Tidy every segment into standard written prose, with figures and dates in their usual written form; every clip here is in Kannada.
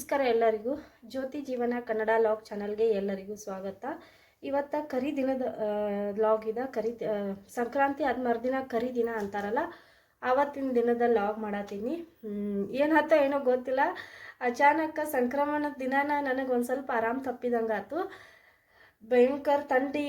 ನಮಸ್ಕಾರ ಎಲ್ಲರಿಗೂ. ಜ್ಯೋತಿ ಜೀವನ ಕನ್ನಡ ಲಾಗ್ ಚಾನಲ್ಗೆ ಎಲ್ಲರಿಗೂ ಸ್ವಾಗತ. ಇವತ್ತ ಕರಿ ದಿನದ ಲಾಗ್ ಇದೆ. ಸಂಕ್ರಾಂತಿ ಆದ ಮರುದಿನ ಕರಿ ದಿನ ಅಂತಾರಲ್ಲ, ಆವತ್ತಿನ ದಿನದ ಲಾಗ್ ಮಾಡತ್ತೀನಿ. ಏನಾಯ್ತೋ ಏನೋ ಗೊತ್ತಿಲ್ಲ, ಅಚಾನಕ್ ಸಂಕ್ರಮಣದ ದಿನಾನ ನನಗೆ ಒಂದು ಸ್ವಲ್ಪ ಆರಾಮ್ ತಪ್ಪಿದಂಗಾತು. ಭಯಂಕರ ಥಂಡಿ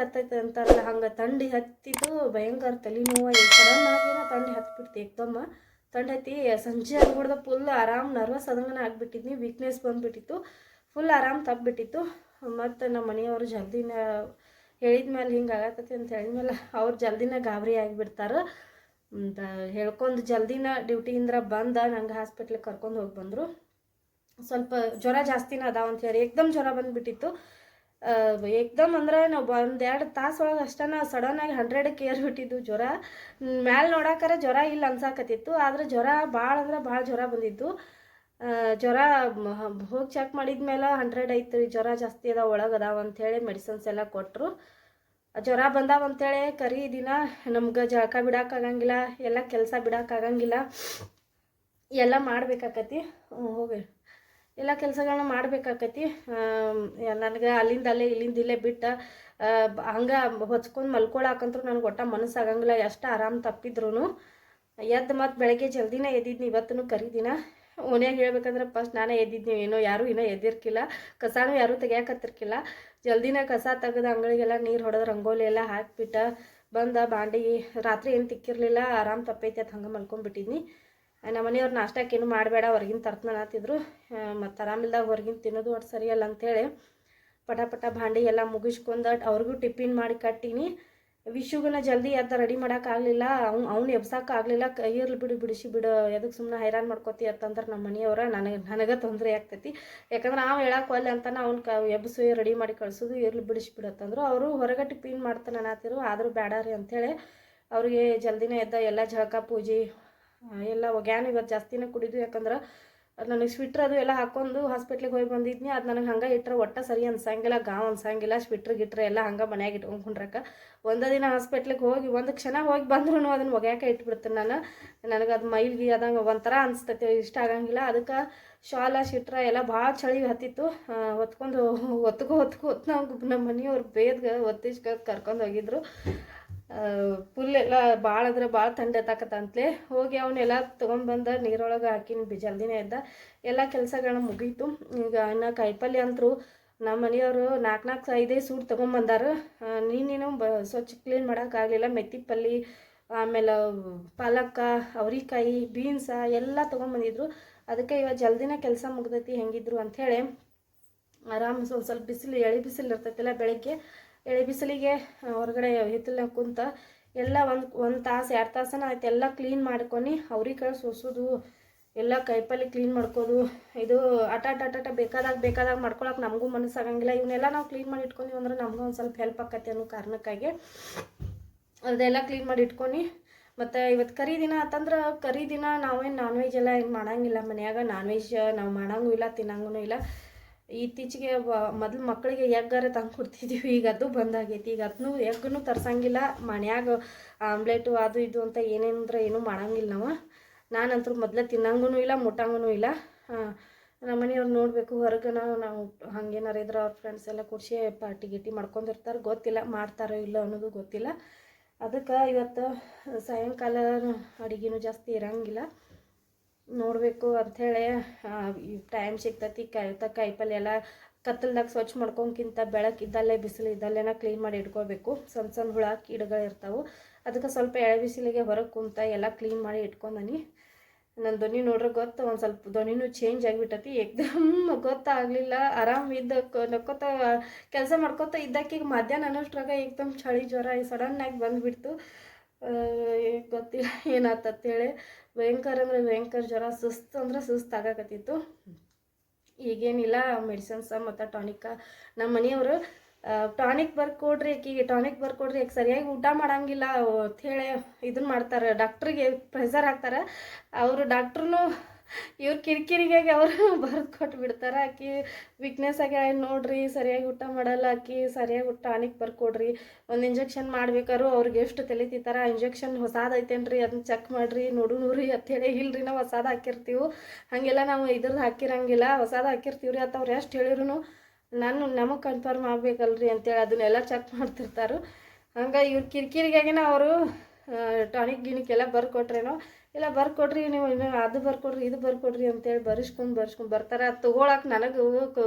ಹತ್ತೈತೆ ಅಂತಾರಲ್ಲ, ಹಂಗೆ ಥಂಡಿ ಹತ್ತಿದ್ದು. ಭಯಂಕರ ತಲೆನೋವು, ಸಡನ್ ಆಗಿನ ಥಂಡಿ ಹತ್ಬಿಡ್ತು. ಏಕ್ದಮ್ಮ ಥಂಡಿ ಹತ್ತಿ ಸಂಜೆ ಆಗ್ಬಿಡ್ದ ಫುಲ್ ಆರಾಮ್ ನರ್ವಸ್ ಆದಂಗನ ಆಗಿಬಿಟ್ಟಿದ್ನಿ. ವೀಕ್ನೆಸ್ ಬಂದುಬಿಟ್ಟಿತ್ತು, ಫುಲ್ ಆರಾಮ್ ತಪ್ಪಿಬಿಟ್ಟಿತ್ತು. ಮತ್ತು ನಮ್ಮ ಮನೆಯವರು ಜಲ್ದಿನ ಹೇಳಿದ್ಮೇಲೆ ಹಿಂಗೆ ಆಗತ್ತತಿ ಅಂತ ಹೇಳಿದ್ಮೇಲೆ ಅವ್ರು ಜಲ್ದಿನ ಗಾಬರಿ ಆಗಿಬಿಡ್ತಾರೆ. ಹೇಳ್ಕೊಂಡು ಜಲ್ದಿನ ಡ್ಯೂಟಿಯಿಂದ ಬಂದ ನಂಗೆ ಹಾಸ್ಪಿಟ್ಲಿಗೆ ಕರ್ಕೊಂಡು ಹೋಗಿ ಬಂದರು. ಸ್ವಲ್ಪ ಜ್ವರ ಜಾಸ್ತಿನ ಅದಾವ ಅಂತ ಹೇಳಿ ಏಕ್ದಮ್ ಜ್ವರ ಬಂದುಬಿಟ್ಟಿತ್ತು. ಏಕ್ದಮ್ ಅಂದ್ರೆ ನಾವು ಒಂದೆರಡು ತಾಸು ಒಳಗೆ ಅಷ್ಟೇ ಸಡನ್ನಾಗಿ 100ಕ್ಕೆ ಏರ್ಬಿಟ್ಟಿದ್ದು ಜ್ವರ. ಮ್ಯಾಲೆ ನೋಡಾಕರೆ ಜ್ವರ ಇಲ್ಲ ಅನ್ಸಾಕತ್ತಿತ್ತು, ಆದರೆ ಜ್ವರ ಭಾಳ ಅಂದ್ರೆ ಭಾಳ ಜ್ವರ ಬಂದಿದ್ದು. ಜ್ವರ ಹೋಗಿ ಚೆಕ್ ಮಾಡಿದ್ಮೇಲೆ 100 ಐತ್ರಿ, ಜ್ವರ ಜಾಸ್ತಿ ಅದಾವ ಒಳಗೆ ಅದಾವ ಅಂಥೇಳಿ ಮೆಡಿಸಿನ್ಸ್ ಎಲ್ಲ ಕೊಟ್ಟರು. ಜ್ವರ ಬಂದಾವ ಅಂಥೇಳಿ ಕರಿ ದಿನ ನಮ್ಗೆ ಜಳಕ ಬಿಡೋಕ್ಕಾಗಂಗಿಲ್ಲ, ಎಲ್ಲ ಕೆಲಸ ಬಿಡೋಕ್ಕಾಗಂಗಿಲ್ಲ, ಎಲ್ಲ ಮಾಡ್ಬೇಕಾಕತಿ. ಹೋಗಿ ಎಲ್ಲ ಕೆಲಸಗಳನ್ನ ಮಾಡ್ಬೇಕಾಕತಿ. ನನಗೆ ಅಲ್ಲಿಂದಲ್ಲೇ ಇಲ್ಲಿಂದಿಲ್ಲೇ ಬಿಟ್ಟು ಹಂಗೆ ಹೊಚ್ಕೊಂಡು ಮಲ್ಕೊಳಕಂತೂ ನನಗೆ ಒಟ್ಟು ಮನಸ್ಸಾಗಂಗಿಲ್ಲ, ಎಷ್ಟು ಆರಾಮ್ ತಪ್ಪಿದ್ರು. ಎದ್ದು ಮತ್ತು ಬೆಳಗ್ಗೆ ಜಲ್ದಿನೇ ಎದ್ದಿದ್ನಿ. ಇವತ್ತೂ ಕರಿ ದಿನ ಓನ್ಯಾಗ ಹೇಳ್ಬೇಕಂದ್ರೆ ಫಸ್ಟ್ ನಾನೇ ಎದ್ದಿದ್ನಿ. ಏನೋ ಯಾರೂ ಇನ್ನೂ ಎದ್ದಿರ್ಕಿಲ್ಲ, ಕಸಾನು ಯಾರೂ ತೆಗಿಯಾಕತ್ತಿರ್ಕಿಲ್ಲ. ಜಲ್ದಿನ ಕಸ ತೆಗೆದು ಅಂಗಳಿಗೆಲ್ಲ ನೀರು ಹೊಡೆದು ರಂಗೋಲಿ ಎಲ್ಲ ಹಾಕಿಬಿಟ್ಟು ಬಂದ ಬಾಂಡಿ ರಾತ್ರಿ ಏನು ತಿಕ್ಕಿರಲಿಲ್ಲ, ಆರಾಮ್ ತಪ್ಪೈತೆ ಅಂತ ಹಂಗೆ ಮಲ್ಕೊಂಡ್ಬಿಟ್ಟಿದ್ನಿ. ನಮ್ಮ ಮನೆಯವ್ರು ನಾಷ್ಟಕ್ಕೇನು ಮಾಡಬೇಡ, ಹೊರಗಿನ ತರ್ತನಾತಿದ್ರು. ಮತ್ತು ಆರಾಮಿಲ್ದಾಗ ಹೊರಗಿನ ತಿನ್ನೋದು ಒಟ್ಟು ಸರಿಯಲ್ಲ ಅಂಥೇಳಿ ಪಟ ಭಾಂಡಿ ಎಲ್ಲ ಮುಗಿಸ್ಕೊಂಡು ಅವ್ರಿಗೂ ಟಿಫಿನ್ ಮಾಡಿ ಕಟ್ಟೀನಿ. ವಿಶುಗನ ಜಲ್ದಿ ಎದ್ದು ರೆಡಿ ಮಾಡೋಕ್ಕಾಗಲಿಲ್ಲ, ಅವ್ನು ಎಬ್ಸೋಕ್ಕಾಗಲಿಲ್ಲ. ಇರ್ಲಿ ಬಿಡು, ಬಿಡಿಸಿ ಬಿಡು, ಎದಕ್ಕೆ ಸುಮ್ಮನೆ ಹೈರಾಣ ಮಾಡ್ಕೋತಿ ಅಂತಂದ್ರೆ ನಮ್ಮ ಮನೆಯವ್ರ ನನಗೆ ತೊಂದರೆ ಆಗ್ತೈತಿ. ಯಾಕಂದ್ರೆ ನಾವು ಹೇಳಕ್ಕೆ ಒಲ್ಲೆ ಅಂತಾನೆ ಅವ್ನು ಎಬ್ಸು ರೆಡಿ ಮಾಡಿ ಕಳಿಸೋದು, ಇರ್ಲಿ ಬಿಡಿಸಿ ಬಿಡತ್ತಂದ್ರು. ಅವರು ಹೊರಗೆ ಟಿಫಿನ್ ಮಾಡ್ತಾನೆ ಅನ್ನತ್ತಿರು, ಆದರೂ ಬೇಡ ರೀ ಅಂಥೇಳಿ ಅವ್ರಿಗೆ ಜಲ್ದಿನೇ ಎದ್ದ ಎಲ್ಲ ಜಳಕ ಪೂಜೆ ಎಲ್ಲ ಒಗ್ಯಾನ ಇವತ್ತು ಜಾಸ್ತಿನೇ ಕುಡಿದು. ಯಾಕಂದ್ರೆ ನನಗೆ ಸ್ವೆಟ್ರ್ ಅದು ಎಲ್ಲ ಹಾಕ್ಕೊಂಡು ಹಾಸ್ಪಿಟ್ಲಿಗೆ ಹೋಗಿ ಬಂದಿದ್ನಿ. ಅದು ನನಗೆ ಹಂಗೆ ಇಟ್ಟರೆ ಒಟ್ಟು ಸರಿ ಅನ್ಸಂಗಿಲ್ಲ, ಅನ್ಸಂಗಿಲ್ಲ. ಸ್ವೆಟ್ರ್ ಎಲ್ಲ ಹಂಗೆ ಮನ್ಯಾಗ ಇಟ್ಕೊಂಡ್ರಕ್ಕ ಒಂದೇ ದಿನ ಹಾಸ್ಪಿಟ್ಲಿಗೆ ಹೋಗಿ ಒಂದು ಕ್ಷಣ ಹೋಗಿ ಬಂದ್ರೂ ಅದನ್ನು ಒಗ್ಯಾಕೆ ಇಟ್ಬಿಡ್ತೀನಿ ನನಗೆ ಅದು ಮೈಲ್ಗೆ ಅದಂಗೆ ಒಂಥರ ಅನಿಸ್ತೈತಿ, ಇಷ್ಟ ಆಗಂಗಿಲ್ಲ. ಅದಕ್ಕೆ ಶಾಲ ಸ್ವೆಟ್ರ ಎಲ್ಲ ಭಾಳ ಚಳಿ ಹತ್ತಿತ್ತು. ಹೊತ್ತು ನಮ್ಮ ಮನೆಯವ್ರು ಬೇಗ ಒತ್ತಿಸ್ಕೊಂಡು ಕರ್ಕೊಂಡು ಹೋಗಿದ್ರು. ಫುಲ್ ಎಲ್ಲ ಭಾಳ ಅಂದ್ರೆ ಭಾಳ ಥಂಡಿ ಹತ್ತಾಕತ್ತಂತಲೇ ಹೋಗಿ ಅವನ್ನೆಲ್ಲ ತೊಗೊಂಡ್ಬಂದು ನೀರೊಳಗೆ ಹಾಕಿನಿ. ಜಲ್ದಿನೇ ಎದ್ದ ಎಲ್ಲ ಕೆಲಸಗಳನ್ನ ಮುಗೀತು. ಈಗ ಇನ್ನು ಕಾಯಿಪಲ್ಯ ಅಂತರೂ ನಮ್ಮ ಮನೆಯವರು 4-5 ಸೂಟ್ ತೊಗೊಂಬಂದಾರು. ನೀನೇನು ಸ್ವಚ್ಛ ಕ್ಲೀನ್ ಮಾಡೋಕ್ಕಾಗಲಿಲ್ಲ. ಮೆತ್ತಿ ಪಲ್ಯ, ಆಮೇಲೆ ಪಾಲಕ್ಕ, ಅವರಿಕಾಯಿ, ಬೀನ್ಸ ಎಲ್ಲ ತೊಗೊಂಬಂದಿದ್ರು. ಅದಕ್ಕೆ ಇವಾಗ ಜಲ್ದಿನ ಕೆಲಸ ಮುಗ್ದೈತಿ ಹೆಂಗಿದ್ರು ಅಂಥೇಳಿ ಆರಾಮ್ ಸ್ವಲ್ಪ ಬಿಸಿಲು, ಎಳೆ ಬಿಸಿಲು ಇರ್ತೈತಿಲ್ಲ ಬೆಳಗ್ಗೆ, ಎಳೆ ಬಿಸಿಲಿಗೆ ಹೊರಗಡೆ ಹಿತ್ತಲ ಕುಂತ ಎಲ್ಲ ಒಂದು ತಾಸು 2 ತಾಸನ ಆಯ್ತು ಎಲ್ಲ ಕ್ಲೀನ್ ಮಾಡ್ಕೊಂಡು ಅವ್ರಿಕಾಯಿ ಸೋಸೋದು, ಎಲ್ಲ ಕೈಪಲ್ಲಿ ಕ್ಲೀನ್ ಮಾಡ್ಕೋದು. ಇದು ಅಟಾಟ ಬೇಕಾದಾಗ ಮಾಡ್ಕೊಳಕ್ಕೆ ನಮಗೂ ಮನಸ್ಸಾಗಂಗಿಲ್ಲ. ಇವನ್ನೆಲ್ಲ ನಾವು ಕ್ಲೀನ್ ಮಾಡಿ ಇಟ್ಕೊಂಡ್ವಿ ಅಂದ್ರೆ ನಮಗೂ ಒಂದು ಸ್ವಲ್ಪ ಹೆಲ್ಪ್ ಆಕತಿ ಅನ್ನೋ ಕಾರಣಕ್ಕಾಗಿ ಅದೆಲ್ಲ ಕ್ಲೀನ್ ಮಾಡಿ ಇಟ್ಕೊಂಡು. ಮತ್ತು ಇವತ್ತು ಕರಿ ದಿನ ಅಂತಂದ್ರೆ ಕರಿ ದಿನ ನಾವೇನು ನಾನ್ ವೆಜ್ ಎಲ್ಲ ಏನು ಮಾಡೋಂಗಿಲ್ಲ ಮನ್ಯಾಗ. ನಾನ್ ವೆಜ್ ನಾವು ಮಾಡೋಂಗೂ ಇಲ್ಲ, ತಿನ್ನಂಗೂ ಇಲ್ಲ. ಇತ್ತೀಚೆಗೆ ಮೊದಲು ಮಕ್ಕಳಿಗೆ ಎಗ್ಗಾರೆ ತಂದು ಕೊಡ್ತಿದ್ದೀವಿ, ಈಗ ಅದು ಬಂದಾಗೈತಿ. ಈಗ ಅದನ್ನೂ ಎಗ್ಗನ್ನು ತರ್ಸಂಗಿಲ್ಲ ಮನ್ಯಾಗ. ಆಮ್ಲೆಟು ಅದು ಇದು ಅಂತ ಏನೇನಂದ್ರೆ ಏನೂ ಮಾಡೋಂಗಿಲ್ಲ ನಾವು. ನಾನಂತೂ ಮೊದಲೇ ತಿನ್ನಂಗೂ ಇಲ್ಲ, ಮುಟ್ಟಂಗೂ ಇಲ್ಲ. ನಮ್ಮ ಮನೆಯವ್ರು ನೋಡಬೇಕು, ಹೊರಗೆ ನಾವು ಹಂಗೇನಾರು ಇದ್ರೆ ಅವ್ರ ಫ್ರೆಂಡ್ಸ್ ಎಲ್ಲ ಕೂಡಿಸಿ ಪಾರ್ಟಿ ಗಿಟಿ ಮಾಡ್ಕೊಂಡಿರ್ತಾರೆ. ಗೊತ್ತಿಲ್ಲ ಮಾಡ್ತಾರೋ ಇಲ್ಲ ಅನ್ನೋದು ಗೊತ್ತಿಲ್ಲ. ಅದಕ್ಕೆ ಇವತ್ತು ಸಾಯಂಕಾಲ ಅಡುಗೆನೂ ಜಾಸ್ತಿ ಇರೋಂಗಿಲ್ಲ, ನೋಡಬೇಕು ಅಂಥೇಳಿ ಟೈಮ್ ಸಿಗ್ತೈತಿ. ಕಾಯಿಪಲ್ಯ ಎಲ್ಲ ಕತ್ತಲ್ದಾಗ ಸ್ವಚ್ಛ ಮಾಡ್ಕೊಕ್ಕಿಂತ ಬೆಳಕಿದ್ದಲ್ಲೇ ಬಿಸಿಲು ಇದ್ದಲ್ಲೇನ ಕ್ಲೀನ್ ಮಾಡಿ ಇಟ್ಕೋಬೇಕು. ಸಣ್ಣ ಹುಳ ಕೀಡುಗಳಿರ್ತಾವೆ. ಅದಕ್ಕೆ ಸ್ವಲ್ಪ ಎಳೆ ಬಿಸಿಲಿಗೆ ಹೊರಗೆ ಕುಂತ ಎಲ್ಲ ಕ್ಲೀನ್ ಮಾಡಿ ಇಟ್ಕೊಂಡನಿ. ನನ್ನ ಧ್ವನಿ ನೋಡ್ರೆ ಗೊತ್ತು, ಒಂದು ಸ್ವಲ್ಪ ಧ್ವನಿನೂ ಚೇಂಜ್ ಆಗಿಬಿಟ್ಟತಿ. ಏಕ್ದಮ್ ಗೊತ್ತಾಗಲಿಲ್ಲ. ಆರಾಮ್ ನಕ್ಕೋತ ಕೆಲಸ ಮಾಡ್ಕೋತ ಇದ್ದಕ್ಕೀಗ ಮಧ್ಯಾಹ್ನ ಅನ್ನೋಷ್ಟ್ರಾಗ ಏಕ್ದಮ್ ಚಳಿ ಜ್ವರ ಸಡನ್ನಾಗಿ ಬಂದುಬಿಡ್ತು. ಗೊತ್ತಿಲ್ಲ ಏನಾತಂತೇಳಿ. ಭಯಂಕರ ಅಂದರೆ ಭಯಂಕರ ಜ್ವರ, ಸುಸ್ತು ಆಗಾಕತ್ತಿತ್ತು. ಈಗೇನಿಲ್ಲ, ಮೆಡಿಸಿನ್ಸ ಮತ್ತು ಟಾನಿಕ ನಮ್ಮ ಮನೆಯವರು ಟಾನಿಕ್ ಬರ್ಕೊಡ್ರಿ ಆಕೆಗೆ, ಆಕೆ ಸರಿಯಾಗಿ ಊಟ ಮಾಡೋಂಗಿಲ್ಲ ಅಂಥೇಳಿ ಇದನ್ನು ಮಾಡ್ತಾರೆ. ಡಾಕ್ಟ್ರಿಗೆ ಪ್ರೆಷರ್ ಹಾಕ್ತಾರೆ. ಅವರು ಡಾಕ್ಟ್ರೂ ಇವ್ರ ಕಿರಿಕಿರಿಗಾಗಿ ಅವರು ಬರೆದು ಕೊಟ್ಟು ಬಿಡ್ತಾರೆ. ಆಕಿ ವೀಕ್ನೆಸ್ ಆಗಿ ನೋಡ್ರಿ ಸರಿಯಾಗಿ ಊಟ ಮಾಡಲ್ಲ, ಆಕಿ ಸರಿಯಾಗಿ ಊಟ ಟಾನಿಕ್ ಬರ್ಕೊಡ್ರಿ, ಒಂದು ಇಂಜೆಕ್ಷನ್ ಮಾಡ್ಬೇಕಾದ್ರು ಅವ್ರಿಗೆ ಎಷ್ಟು ತಲೆ ಆ ಇಂಜೆಕ್ಷನ್ ಹೊಸಾದೈತೇನ್ರಿ ಅದನ್ನ ಚೆಕ್ ಮಾಡಿರಿ ನೋಡ್ರಿ ಅಂತೇಳಿ. ಇಲ್ರಿ ನಾವು ಹೊಸಾದ ಹಾಕಿರ್ತೀವಿ, ಹಾಗೆಲ್ಲ ನಾವು ಇದ್ರದ್ದು ಹಾಕಿರಂಗಿಲ್ಲ, ಹೊಸಾದ ಹಾಕಿರ್ತೀವ್ರಿ ಅಂತ ಅವ್ರು ಎಷ್ಟು ಹೇಳಿದ್ರು ನಮಗೆ ಕನ್ಫರ್ಮ್ ಆಗ್ಬೇಕಲ್ರಿ ಅಂತೇಳಿ ಅದನ್ನೆಲ್ಲ ಚೆಕ್ ಮಾಡ್ತಿರ್ತಾರೆ. ಹಂಗೆ ಇವ್ರ ಕಿರಿಕಿರಿಗಾಗಿನ ಅವರು ಟಾನಿಕ್ ಗಿನಿಕ್ ಎಲ್ಲ ಬರ್ಕೊಟ್ರೇನೋ ಇಲ್ಲ ಬರ್ಕೊಡ್ರಿ ನೀವು ಅದು ಬರ್ಕೊಡ್ರಿ ಇದು ಬರ್ಕೊಡ್ರಿ ಅಂತೇಳಿ ಬರ್ಸ್ಕೊಂಡು ಬರ್ತಾರೆ. ಅದು ತೊಗೊಳಕ್ಕೆ ನನಗೆ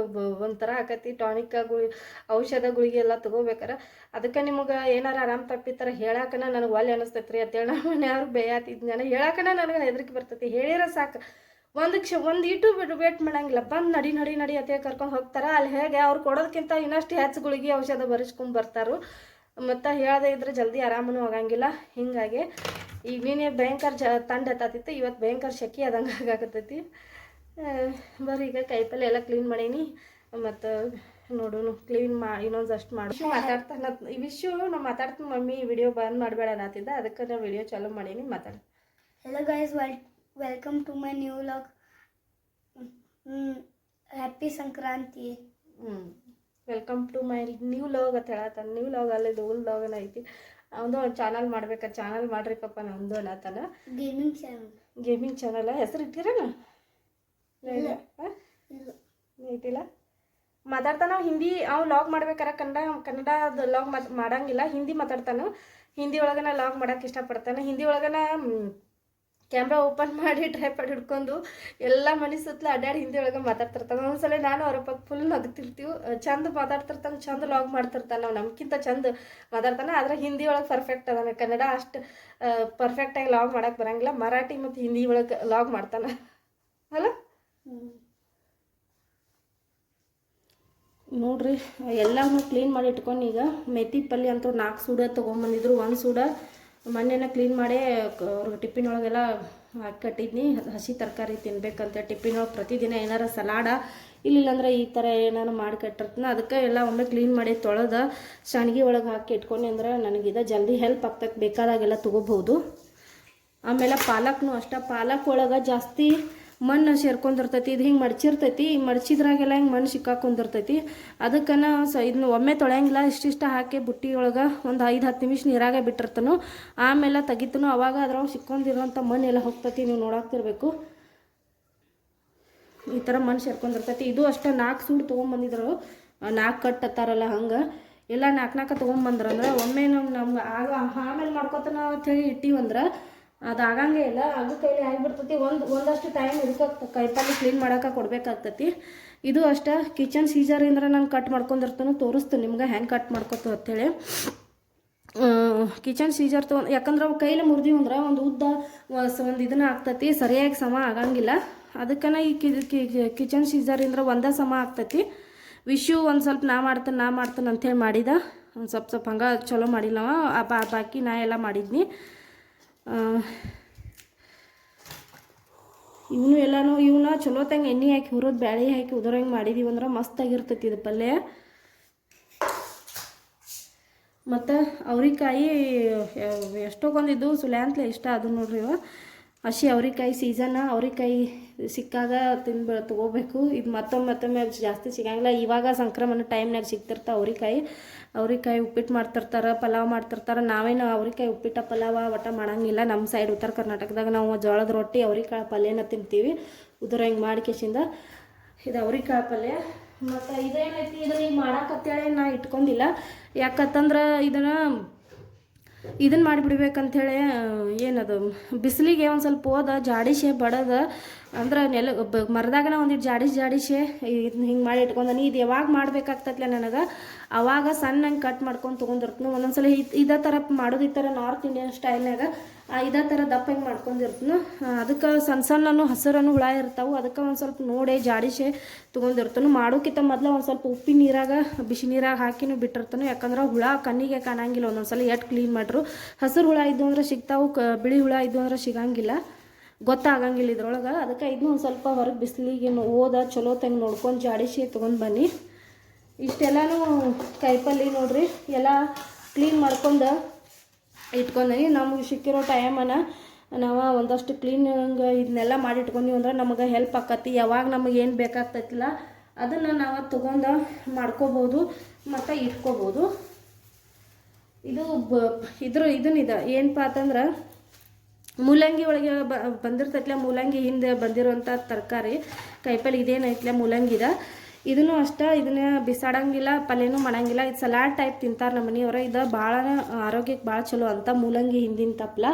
ಒಂಥರ ಆಕತಿ. ಟಾನಿಕ್ ಔಷಧ ಗುಳಿಗೆ ಎಲ್ಲ ತೊಗೋಬೇಕಾರೆ ಅದಕ್ಕೆ ನಿಮಗೆ ಏನಾರು ಆರಾಮ್ ತಪ್ಪಿತ್ತರ ಹೇಳಕ್ಕನ ನನಗೆ ಒಲ್ಲೆ ಅನಿಸ್ತೈತೆ ರೀ ಅಂತೇಳಿ ನಮ್ಮ ಮನೆಯವ್ರು ಬೇಯಾತಿದ್ ನಾನು ಹೇಳಕ್ಕನ ನನಗೆ ಹೆದರಿಕೆ ಬರ್ತೈತಿ. ಹೇಳಿರೋ ಸಾಕು, ಒಂದು ಇಟ್ಟು ವೇಟ್ ಮಾಡಂಗಿಲ್ಲ, ಬಂದು ನಡಿ ಅಂತೇಳಿ ಕರ್ಕೊಂಡು ಹೋಗ್ತಾರೆ. ಅಲ್ಲಿ ಹೇಗೆ ಅವ್ರು ಕೊಡೋದಕ್ಕಿಂತ ಇನ್ನಷ್ಟು ಹೆಚ್ಚು ಗುಳಿಗೆ ಔಷಧ ಬರೆಸ್ಕೊಂಡು ಬರ್ತಾರೆ. ಮತ್ತು ಹೇಳದೇ ಇದ್ರೆ ಜಲ್ದಿ ಆರಾಮನೂ ಆಗಂಗಿಲ್ಲ. ಹೀಗಾಗಿ ಈಗ ನೀನೇ ಭಯಂಕರ ತಂಡ ಎತ್ತಾತಿತ್ತು, ಇವತ್ತು ಭಯಂಕರ ಶೆಕೆ ಆದಂಗೆ ಆಗಾಕತ್ತೈತಿ. ಬರ್ರಿ ಈಗ ಕೈಪಲ್ಲೆ ಎಲ್ಲ ಕ್ಲೀನ್ ಮಾಡೀನಿ. ಮತ್ತು ನೋಡೋನು ಕ್ಲೀನ್ ಇನ್ನೊಂದಷ್ಟು ಮಾಡಿ ಮಾತಾಡ್ತಾನೆ ಈ ವಿಷಯ ನಾವು ಮಾತಾಡ್ತೀನಿ. ಮಮ್ಮಿ ವಿಡಿಯೋ ಬಂದ್ ಮಾಡಬೇಡ ಅನ್ನತ್ತಿದ್ದ, ಅದಕ್ಕೆ ನಾನು ವಿಡಿಯೋ ಚಾಲೂ ಮಾಡೀನಿ. ಮಾತಾಡ. Hello guys, welcome to my new vlog. Happy Sankranti. Welcome to my new vlog ಅಂತ ಹೇಳತ್ತಾನ. ನ್ಯೂ ವ್ಲಾಗ್ ಅಲ್ಲಿದ್ದು ಓಲ್ಡ್ ವ್ಲಾಗನ ಐತಿ. ಅವನು ಒಂದು ಚಾನಲ್ ಮಾಡ್ಬೇಕಾ, ಚಾನಲ್ ಮಾಡ್ರಿ ಪಪ್ಪ ನಮ್ಮದು ಅನ್ನತ್ತಾನ. ಗೇಮಿಂಗ್ ಚಾನಲ್ ಹೆಸರು ಇಟ್ಟಿರೇನ ಐತಿಲ್ಲ. ಮಾತಾಡ್ತಾನ ಹಿಂದಿ. ಅವ್ನು ಲಾಗ್ ಮಾಡ್ಬೇಕಾರೆ ಕನ್ನಡದ ಲಾಗ್ ಮಾಡಂಗಿಲ್ಲ, ಹಿಂದಿ ಮಾತಾಡ್ತಾನೆ. ಹಿಂದಿ ಒಳಗನ ಲಾಗ್ ಮಾಡೋಕೆ ಇಷ್ಟಪಡ್ತಾನೆ. ಹಿಂದಿ ಒಳಗನ ಕ್ಯಾಮ್ರಾ ಓಪನ್ ಮಾಡಿ ಟ್ರೈಪಾಡ್ ಹಿಡ್ಕೊಂಡು ಎಲ್ಲ ಮನೆ ಸುತ್ತಲೂ ಅಡ್ಡಾಡಿ ಹಿಂದಿ ಒಳಗೆ ಮಾತಾಡ್ತಿರ್ತಾನೆ. ಒಂದ್ಸಲ ನಾನು ಅವ್ರ ಪಕ್ಕ ಫುಲ್ ನಗ್ತಿರ್ತೀವಿ. ಚಂದ ಮಾತಾಡ್ತಿರ್ತಾನೆ, ಚಂದ ಲಾಗ್ ಮಾಡ್ತಿರ್ತಾನೆ. ನಾವು ನಮ್ಗಿಂತ ಚಂದ ಮಾತಾಡ್ತಾನೆ. ಆದರೆ ಹಿಂದಿ ಒಳಗೆ ಪರ್ಫೆಕ್ಟ್ ಅದಾನೆ. ಕನ್ನಡ ಅಷ್ಟು ಪರ್ಫೆಕ್ಟಾಗಿ ಲಾಗ್ ಮಾಡೋಕೆ ಬರೋಂಗಿಲ್ಲ. ಮರಾಠಿ ಮತ್ತು ಹಿಂದಿ ಒಳಗೆ ಲಾಗ್ ಮಾಡ್ತಾನೆ ಅಲ್ಲ. ನೋಡ್ರಿ ಎಲ್ಲವೂ ಕ್ಲೀನ್ ಮಾಡಿ ಇಟ್ಕೊಂಡು ಈಗ ಮೆಥಿ ಪಲ್ಯ ಅಂತೂ 4 ಸೂಡ ತೊಗೊಂಬಂದಿದ್ರು. 1 ಸೂಡ ಮೊನ್ನೆನ ಕ್ಲೀನ್ ಮಾಡಿ ಅವ್ರಿಗೆ ಟಿಫಿನ್ ಒಳಗೆಲ್ಲ ಹಾಕಿ ಕಟ್ಟಿದ್ನಿ. ಹಸಿ ತರಕಾರಿ ತಿನ್ಬೇಕಂತ ಟಿಫಿನ್ ಒಳಗೆ ಪ್ರತಿದಿನ ಏನಾರ ಸಲಾಡ ಇಲ್ಲಿಲ್ಲಂದ್ರೆ ಈ ಥರ ಏನಾರು ಮಾಡಿ ಕಟ್ಟಿರ್ತೀನಿ. ಅದಕ್ಕೆ ಎಲ್ಲ ಒಮ್ಮೆ ಕ್ಲೀನ್ ಮಾಡಿ ತೊಳೆದ ಸಣ್ಗಿ ಒಳಗೆ ಹಾಕಿ ಇಟ್ಕೊಂಡು ಅಂದ್ರೆ ನನಗಿದ ಜಲ್ದಿ ಹೆಲ್ಪ್ ಆಗ್ತಕ್ಕೆ, ಬೇಕಾದಾಗೆಲ್ಲ ತೊಗೋಬೋದು. ಆಮೇಲೆ ಪಾಲಕ್ನು ಅಷ್ಟೇ. ಪಾಲಕ್ ಒಳಗೆ ಜಾಸ್ತಿ ಮಣ್ಣು ಸೇರ್ಕೊಂಡಿರ್ತೈತಿ. ಇದು ಹಿಂಗೆ ಮಡ್ಚಿರ್ತೈತಿ. ಈ ಮಡ್ಚಿದ್ರಾಗೆಲ್ಲ ಹಿಂಗೆ ಮಣ್ಣು ಸಿಕ್ಕಾಕೊಂಡಿರ್ತೈತಿ. ಅದಕ್ಕನ ಇದನ್ನ ಒಮ್ಮೆ ತೊಳೆಯಂಗಿಲ್ಲ. ಇಷ್ಟಿಷ್ಟ ಹಾಕಿ ಬುಟ್ಟಿ ಒಳಗೆ ಒಂದು 5-10 ನಿಮಿಷ ನೀರಾಗೆ ಬಿಟ್ಟಿರ್ತಾನು. ಆಮೇಲೆ ತೆಗಿತಾನು. ಅವಾಗ ಅದ್ರೊಳಗೆ ಸಿಕ್ಕೊಂಡಿರೋಂಥ ಮಣ್ಣು ಎಲ್ಲ ಹೋಗ್ತೈತಿ. ನೀವು ನೋಡಾಕ್ತಿರ್ಬೇಕು. ಈ ಥರ ಮಣ್ಣು ಸೇರ್ಕೊಂಡಿರ್ತೈತಿ. ಇದು ಅಷ್ಟೇ 4 ಸೂಡು ತೊಗೊಂಬಂದಿದ್ರು. 4 ಕಟ್ಟತ್ತಾರಲ್ಲ ಹಂಗೆ ಎಲ್ಲ 4 ತೊಗೊಂಬಂದ್ರಂದ್ರೆ ಒಮ್ಮೆ ನಮ್ಗೆ ಆಮೇಲೆ ಮಾಡ್ಕೊತಾನ ಅಂತೇಳಿ ಇಟ್ಟಿವಂದ್ರೆ ಅದು ಆಗಂಗೆ ಇಲ್ಲ. ಅದು ಕೈಲಿ ಆಗಿಬಿಡ್ತೈತಿ. ಒಂದಷ್ಟು ಟೈಮ್ ಇದಕ್ಕೆ ಕೈಪಲ್ಲಿ ಕ್ಲೀನ್ ಮಾಡೋಕೆ ಕೊಡಬೇಕಾಗ್ತೈತಿ. ಇದು ಅಷ್ಟೇ ಕಿಚನ್ ಸೀಸರಿಂದ ನಾನು ಕಟ್ ಮಾಡ್ಕೊಂಡಿರ್ತಾನೆ. ತೋರಿಸ್ತೀನಿ ನಿಮ್ಗೆ ಹೆಂಗೆ ಕಟ್ ಮಾಡ್ಕೊತು ಅಂತೇಳಿ. ಕಿಚನ್ ಸೀಸರ್ ಯಾಕಂದ್ರೆ ಅವು ಕೈಲಿ ಮುರಿದಿವಿ ಅಂದ್ರೆ ಒಂದು ಉದ್ದ ಒಂದು ಇದನ್ನ ಆಗ್ತೈತಿ, ಸರಿಯಾಗಿ ಸಮ ಆಗಂಗಿಲ್ಲ. ಅದಕ್ಕನ ಈ ಕಿಚನ್ ಸೀಸರಿಂದ ಒಂದೇ ಸಮ ಆಗ್ತೈತಿ. ವಿಶು ಒಂದು ಸ್ವಲ್ಪ ನಾ ಮಾಡ್ತಾನೆ ಅಂಥೇಳಿ ಮಾಡಿದ. ಒಂದು ಸ್ವಲ್ಪ ಹಂಗೆ ಚಲೋ ಮಾಡಿಲ್ಲವ. ಬಾಕಿ ನಾ ಎಲ್ಲ ಮಾಡಿದ್ನಿ. ಇವನ್ನ ಚಲೋ ತಂಗೆ ಎಣ್ಣೆ ಹಾಕಿ ಹುರಿದು ಬ್ಯಾಳೆ ಹಾಕಿ ಉದುರಂಗೆ ಮಾಡಿದೀವಿ ಅಂದ್ರೆ ಮಸ್ತಾಗಿರ್ತೈತಿ ಇದು ಪಲ್ಯ. ಮತ್ತು ಅವ್ರಿಕಾಯಿ ಎಷ್ಟೊಂದಿದ್ದು ಸುಲ್ಯಾಂತ್ಲೆ ಇಷ್ಟ ಅದು ನೋಡ್ರಿ. ಹಸಿ ಅವ್ರಿಕಾಯಿ ಸೀಸನ್. ಅವ್ರಿಕಾಯಿ ಸಿಕ್ಕಾಗ ತೊಗೋಬೇಕು. ಇದು ಮತ್ತೊಮ್ಮೆ ಜಾಸ್ತಿ ಸಿಗಂಗಿಲ್ಲ. ಇವಾಗ ಸಂಕ್ರಮಣ ಟೈಮ್ನಾಗ ಸಿಗ್ತಿರ್ತಾವೆ ಅವ್ರಿಕಾಯಿ ಉಪ್ಪಿಟ್ಟು ಮಾಡ್ತಿರ್ತಾರೆ, ಪಲಾವ್ ಮಾಡ್ತಿರ್ತಾರೆ. ನಾವೇನು ಅವ್ರಿಕಾಯಿ ಉಪ್ಪಿಟ್ಟ ಪಲಾವ ಒಟ್ಟ ಮಾಡಂಗಿಲ್ಲ. ನಮ್ಮ ಸೈಡ್ ಉತ್ತರ ಕರ್ನಾಟಕದಾಗ ನಾವು ಜೋಳದ ರೊಟ್ಟಿ ಅವ್ರಿಕಾಳು ಪಲ್ಯನ ತಿಂತೀವಿ. ಉದುರ ಹಿಂಗೆ ಮಾಡಿಕೆಸಿಂದ ಇದು ಅವ್ರಿಕಾಳು ಪಲ್ಯ. ಮತ್ತು ಇದೇನೈತಿ ಇದನ್ನ ಈಗ ಮಾಡಾಕತ್ತೇಳಿ ನಾ ಇಟ್ಕೊಂಡಿಲ್ಲ. ಯಾಕಂತಂದ್ರೆ ಇದನ್ನು ಮಾಡಿಬಿಡ್ಬೇಕಂಥೇಳಿ ಏನದು ಬಿಸಿಲಿಗೆ ಒಂದು ಸ್ವಲ್ಪ ಹೋದ ಜಾಡಿಸೆ ಬಡದ ಅಂದ್ರೆ ಮರದಾಗನ ಒಂದಿಟ್ಟು ಜಾಡಿಸೆ ಇದನ್ನ ಹಿಂಗೆ ಮಾಡಿ ಇಟ್ಕೊಂಡನಿ. ಇದು ಯಾವಾಗ ಮಾಡ್ಬೇಕಾಗ್ತತ್ಲೆ ನನಗೆ ಅವಾಗ ಸಣ್ಣಂಗೆ ಕಟ್ ಮಾಡ್ಕೊಂಡು ತೊಗೊಂಡಿರ್ತೀನಿ. ಒಂದೊಂದ್ಸಲ ಇದೇ ಥರ ಮಾಡೋದು, ಈ ಥರ ನಾರ್ತ್ ಇಂಡಿಯನ್ ಸ್ಟೈಲ್ನಾಗ ಇದೇ ಥರ ದಪ್ಪ ಹಿಂಗೆ ಮಾಡ್ಕೊಂಡಿರ್ತೀನಿ. ಅದಕ್ಕೆ ಸಣ್ಣನು ಹಸಿರನ್ನು ಹುಳ ಇರ್ತಾವೆ. ಅದಕ್ಕೆ ಒಂದು ಸ್ವಲ್ಪ ನೋಡಿ ಜಾಡಿಸೆ ತೊಗೊಂಡಿರ್ತಾನೆ. ಮಾಡೋಕ್ಕಿಂತ ಮೊದಲು ಒಂದು ಸ್ವಲ್ಪ ಉಪ್ಪಿನ ನೀರಾಗ ಬಿಸಿ ನೀರಾಗ ಹಾಕಿನೂ ಬಿಟ್ಟಿರ್ತಾನೆ. ಯಾಕಂದ್ರೆ ಹುಳ ಕಣ್ಣಿಗೆ ಕಾಣಂಗಿಲ್ಲ. ಒಂದೊಂದ್ಸಲ ಎಷ್ಟು ಕ್ಲೀನ್ ಮಾಡ್ರು ಹಸಿರು ಹುಳ ಇದ್ದು ಅಂದ್ರೆ ಸಿಗ್ತಾವು, ಬಿಳಿ ಹುಳ ಇದ್ದು ಅಂದ್ರೆ ಸಿಗಂಗಿಲ್ಲ, ಗೊತ್ತಾಗಂಗಿಲ್ಲ ಇದ್ರೊಳಗೆ. ಅದಕ್ಕೆ ಇದನ್ನು ಒಂದು ಸ್ವಲ್ಪ ಹೊರಗೆ ಬಿಸಿಲಿಗೆ ಚಲೋ ತಂಗೆ ನೋಡ್ಕೊಂಡು ಜಾಡಿಸಿ ತೊಗೊಂಡು ಬನ್ನಿ. ಇಷ್ಟೆಲ್ಲನೂ ಕಾಯಿಪಲ್ಲೆ ನೋಡ್ರಿ ಎಲ್ಲ ಕ್ಲೀನ್ ಮಾಡ್ಕೊಂಡು ಇಟ್ಕೊಂಡಿ. ನಮಗೆ ಸಿಕ್ಕಿರೋ ಟೈಮನ್ನು ನಾವು ಒಂದಷ್ಟು ಕ್ಲೀನಿಂಗ್ ಇದನ್ನೆಲ್ಲ ಮಾಡಿ ಇಟ್ಕೊಂಡ್ವಿ ಅಂದ್ರೆ ನಮಗೆ ಹೆಲ್ಪ್ ಆಕತಿ. ಯಾವಾಗ ನಮಗೆ ಏನು ಬೇಕಾಗ್ತೈತಿಲ್ಲ ಅದನ್ನು ನಾವು ತೊಗೊಂಡು ಮಾಡ್ಕೋಬೋದು ಮತ್ತು ಇಟ್ಕೋಬೋದು. ಇದು ಇದನ್ನಿದೆ ಏನಪ್ಪ ಅಂತಂದ್ರೆ ಮೂಲಂಗಿ ಒಳಗೆ ಬಂದಿರ್ತೈತ್ಲ, ಮೂಲಂಗಿ ಹಿಂದೆ ಬಂದಿರೋಂಥ ತರಕಾರಿ ಕಾಯಿಪಲ್ಲೆ ಇದೇನೈತ್ಲ ಮೂಲಂಗಿದ. ಇದನ್ನು ಅಷ್ಟೇ, ಇದನ್ನ ಬಿಸಾಡಂಗಿಲ್ಲ, ಪಲ್ಯನೂ ಮಾಡಂಗಿಲ್ಲ. ಇದು ಸಲಾಡ್ ಟೈಪ್ ತಿಂತಾರೆ ನಮ್ಮ ಮನೆಯವ್ರು. ಇದು ಭಾಳ ಆರೋಗ್ಯಕ್ಕೆ ಭಾಳ ಚಲೋ ಅಂತ ಮೂಲಂಗಿ ಹಿಂದಿನ ತಪ್ಪಲ.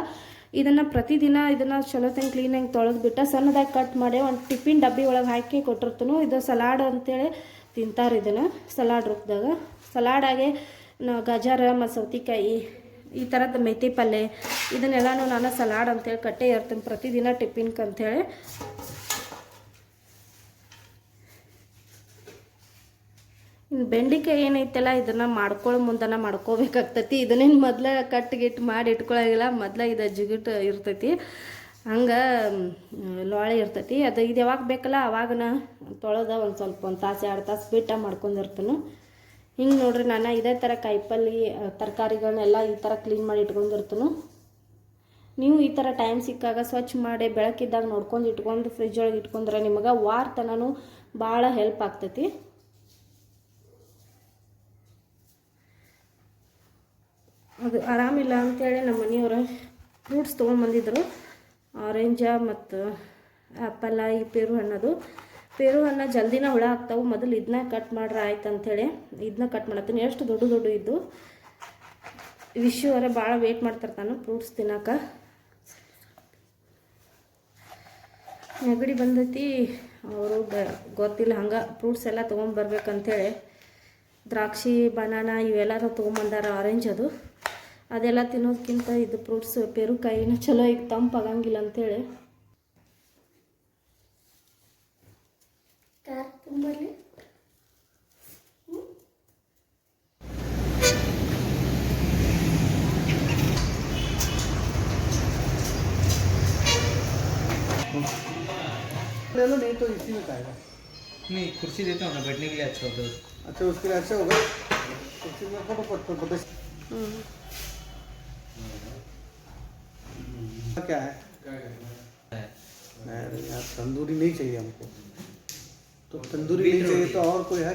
ಇದನ್ನು ಪ್ರತಿದಿನ ಇದನ್ನು ಚಲೋತಂಗೆ ಕ್ಲೀನಾಗಿ ತೊಳೆದ್ಬಿಟ್ಟು ಸಣ್ಣದಾಗಿ ಕಟ್ ಮಾಡಿ ಒಂದು ಟಿಫಿನ್ ಡಬ್ಬಿ ಒಳಗೆ ಹಾಕಿ ಕೊಟ್ಟಿರ್ತನು. ಇದು ಸಲಾಡ್ ಅಂತೇಳಿ ತಿಂತಾರೆ. ಇದನ್ನು ಸಲಾಡ್ ರೂಪದಾಗ ಸಲಾಡಾಗೆ ಗಜರ ಮತ್ತು ಸೌತೆಕಾಯಿ ಈ ಥರದ ಮೆಥಿ ಪಲ್ಯ ಇದನ್ನೆಲ್ಲನೂ ನಾನು ಸಲಾಡ್ ಅಂತೇಳಿ ಕಟ್ಟೆ ಇರ್ತೀನಿ ಪ್ರತಿದಿನ ಟಿಫಿನ್ಗೆ ಅಂಥೇಳಿ. ಇನ್ನು ಬೆಂಡೆಕಾಯಿ ಏನೈತಲ್ಲ ಇದನ್ನು ಮಾಡ್ಕೊಳ್ಳೋ ಮುಂದನ ಮಾಡ್ಕೋಬೇಕಾಗ್ತೈತಿ. ಇದನ್ನೇನು ಮೊದಲೇ ಕಟ್ಟಿಗಿಟ್ಟು ಮಾಡಿ ಇಟ್ಕೊಳ್ಳೋಂಗಿಲ್ಲ, ಮೊದಲೇ ಇದು ಜಿಗಿಟ್ಟು ಇರ್ತೈತಿ, ಹಂಗೆ ಲೋಳೆ ಇರ್ತೈತಿ. ಇದು ಯಾವಾಗ ಬೇಕಲ್ಲ ಅವಾಗನ ತೊಳೆದ ಒಂದು ತಾಸು 2 ತಾಸು ಬಿಟ್ಟು ಮಾಡ್ಕೊಂಡಿರ್ತೀನಿ. ಹಿಂಗೆ ನೋಡ್ರಿ, ನಾನು ಇದೇ ಥರ ಕಾಯಿಪಲ್ಲೆ ತರಕಾರಿಗಳನ್ನೆಲ್ಲ ಈ ಥರ ಕ್ಲೀನ್ ಮಾಡಿ ಇಟ್ಕೊಂಡಿರ್ತೀನಿ. ನೀವು ಈ ಥರ ಟೈಮ್ ಸಿಕ್ಕಾಗ ಸ್ವಚ್ಛ ಮಾಡಿ ಬೆಳಕಿದ್ದಾಗ ನೋಡ್ಕೊಂಡು ಇಟ್ಕೊಂಡು ಫ್ರಿಜ್ ಒಳಗೆ ಇಟ್ಕೊಂಡ್ರೆ ನಿಮಗೆ ವಾರ ತನೂ ಭಾಳ ಹೆಲ್ಪ್ ಆಗ್ತೈತಿ. ಅದು ಆರಾಮಿಲ್ಲ ಅಂಥೇಳಿ ನಮ್ಮ ಮನೆಯವರು ಫ್ರೂಟ್ಸ್ ತೊಗೊಂಡ್ಬಂದಿದ್ರು. ಆರೆಂಜ ಮತ್ತು ಆ್ಯಪಲ್ಲ, ಈ ಪೇರು ಹಣ್ಣದು. ಪೇರು ಹಣ್ಣು ಜಲ್ದಿನ ಹುಳ ಆಗ್ತಾವೆ. ಮೊದಲು ಇದನ್ನ ಕಟ್ ಮಾಡ್ರೆ ಆಯ್ತು ಅಂಥೇಳಿ ಇದನ್ನ ಕಟ್ ಮಾಡತ್ತೀನಿ. ಎಷ್ಟು ದೊಡ್ಡ ಇದ್ದು ವಿಶ್ವವರೆ ಭಾಳ ವೇಟ್ ಮಾಡ್ತಿರ್ತಾನೆ ಫ್ರೂಟ್ಸ್ ತಿನ್ನೋಕೆ. ನೆಗಡಿ ಬಂದೈತಿ, ಅವರು ಗೊತ್ತಿಲ್ಲ ಹಂಗೆ ಫ್ರೂಟ್ಸ್ ಎಲ್ಲ ತೊಗೊಂಬರ್ಬೇಕಂತೇಳಿ ದ್ರಾಕ್ಷಿ, ಬನಾನಾ ಇವೆಲ್ಲನೂ ತೊಗೊಂಬಂದಾರ. ಆರೆಂಜ್ ಅದೆಲ್ಲ ತಿನ್ನೋದಕ್ಕಿಂತ ಇದು ಫ್ರೂಟ್ಸ್ ಪೇರುಕಾಯಿನ ಚಲೋ, ಈಗ ತಂಪಾಗಂಗಿಲ್ಲ ಅಂಥೇಳಿ. ತುಂಬಲಿ नहीं तो इसी में खाएगा। नहीं, कुर्सी देता हूँ ना, बैठने के लिए अच्छा होता है। अच्छा, उसके लिए अच्छा होगा। कुर्सी में फटाफट क्या है? अरे यार, तंदूरी नहीं चाहिए हमको। तो तंदूरी नहीं चाहिए तो और कोई है?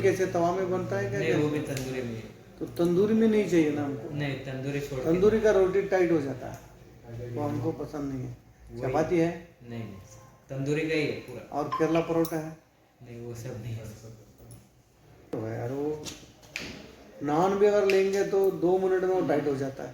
कैसे तवा में बनता है क्या? नहीं, वो भी तंदूरी में है। तो तंदूरी में नहीं चाहिए ना हमको। नहीं, तंदूरी छोड़ के। तंदूरी का रोटी टाइट हो जाता है, वो हमको पसंद नहीं है। चपाती है? नहीं, तंदूरी का ही है पूरा। और केरला परोठा है? नहीं, वो सब नहीं है। तो यार वो नान भी अगर लेंगे तो 2 मिनट में वो टाइट हो जाता है।